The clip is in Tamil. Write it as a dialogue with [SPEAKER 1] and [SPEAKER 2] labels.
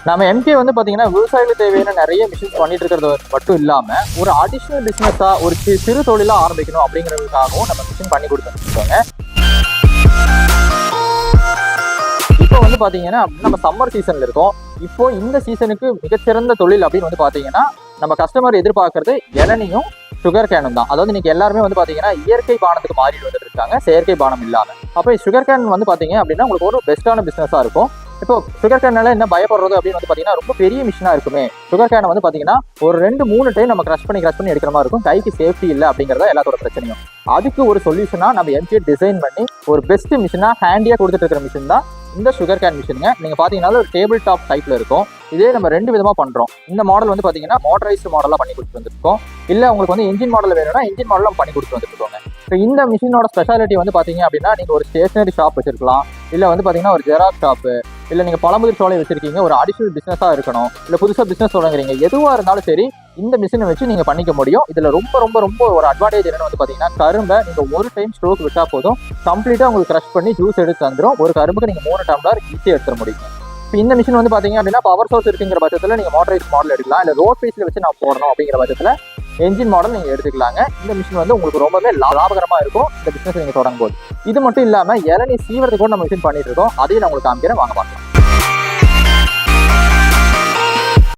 [SPEAKER 1] நம்ம எம்கே வந்து பாத்தீங்கன்னா விவசாயிகளுக்கு தேவையான நிறைய மிஷின்ஸ் பண்ணிட்டு இருக்கிறது மட்டும் இல்லாம ஒரு அடிஷனல் பிசினஸா ஒரு சிறு தொழிலா ஆரம்பிக்கணும் அப்படிங்கிறதுக்காகவும் நம்ம மிஷின் பண்ணி கொடுத்துருக்கோங்க. இப்போ வந்து பாத்தீங்கன்னா நம்ம சம்மர் சீசன்ல இருக்கோம். இப்போ இந்த சீசனுக்கு மிகச்சிறந்த தொழில் அப்படின்னு வந்து பாத்தீங்கன்னா நம்ம கஸ்டமர் எதிர்பார்க்கறது இளநியும் சுகர் கேனும் தான். அதாவது இன்னைக்கு எல்லாருமே வந்து பாத்தீங்கன்னா இயற்கை பானத்துக்கு மாறிட்டு வந்துட்டு இருக்காங்க, செயற்கை பானம் இல்லாம. அப்போ சுகர் கேன் வந்து பாத்தீங்க அப்படின்னா உங்களுக்கு ஒரு பெஸ்டான பிசினஸா இருக்கும். இப்போ சுகர் கேனால என்ன பயப்படுறது அப்படின்னு வந்து பாத்தீங்கன்னா ரொம்ப பெரிய மிஷினா இருக்குமே. சுகர் கேனை வந்து பாத்தீங்கன்னா ஒரு 2-3 டைம் நம்ம கிரஷ் பண்ணி எடுக்கிற மாதிரி இருக்கும். கைக்கு சேஃப்டி இல்லை அப்படிங்கிறத எல்லாத்தோட பிரச்சனையும். அதுக்கு ஒரு சொல்யூஷனா நம்ம எம்கே டிசைன் பண்ணி ஒரு பெஸ்ட் மிஷினா ஹேண்டியா கொடுத்துட்டு இருக்கிற மிஷின் தான் இந்த சுகர் கேன் மிஷினுங்க. நீங்க பாத்தீங்கன்னா ஒரு டேபிள் டாப் டைப்ல இருக்கும். இதே நம்ம 2 விதமா பண்றோம். இந்த மாடல் வந்து பாத்தீங்கன்னா மோட்டரைஸ்டு மாடலா பண்ணி கொடுத்து வந்துருக்கோம். இல்ல உங்களுக்கு வந்து இன்ஜின் மாடல் வேணும்னா இன்ஜின் மாடலும் பண்ணி கொடுத்து வந்துருக்கோங்க. இப்போ இந்த மிஷினோட ஸ்பெஷாலிட்டி வந்து பாத்தீங்க அப்படின்னா நீங்க ஒரு ஸ்டேஷனரி ஷாப் வச்சிருக்கலாம், இல்ல வந்து பாத்தீங்கன்னா ஒரு ஜெராக்ஸ் ஷாப்பு, இல்ல நீங்க பழமுதிர் சோலை வச்சிருக்கீங்க, ஒரு அடிஷனல் பிசினஸா இருக்கணும், இல்ல புதுசா பிசினஸ் தொடங்குறீங்க, எதுவா இருந்தாலும் சரி இந்த மிஷினை வச்சு நீங்க பண்ணிக்க முடியும். இதுல ரொம்ப ரொம்ப ரொம்ப ஒரு அட்வான்டேஜ் என்னன்னு வந்து பாத்தீங்கன்னா கரும்பை நீங்க ஒரு டைம் ஸ்ட்ரோக் விட்டா போதும் கம்ப்ளீட்டா உங்களுக்கு கிரஷ் பண்ணி ஜூஸ் எடுத்து தந்துடும். ஒரு கரும்புக்கு நீங்க 3 டம்ளர் ஈஸியா எடுத்துட முடியும். இப்போ இந்த மிஷின் வந்து பாத்தீங்க அப்படின்னா பவர் சோர்ஸ் இருக்குங்கிற பட்சத்துல நீங்க மோட்டரைஸ் மாடல் எடுக்கலாம், இல்ல ரோட் பேஸ்ல வச்சு நான் போடணும் அப்படிங்கிற பட்சத்துல என்ஜின் மாடல் நீங்க எடுத்துக்கலாங்க. இந்த மிஷின் வந்து உங்களுக்கு ரொம்பவே லாபகரமா இருக்கும் இந்த பிசினஸ் நீங்க தொடங்கும் போது. இது மட்டும் இல்லாம இளநீ சீவரத்துக்கு கூட நம்ம மிஷின் பண்ணிட்டு இருக்கோம். அதையும் நான் உங்களுக்கு காமிக்கிறேன், வாங்க பார்க்கலாம்.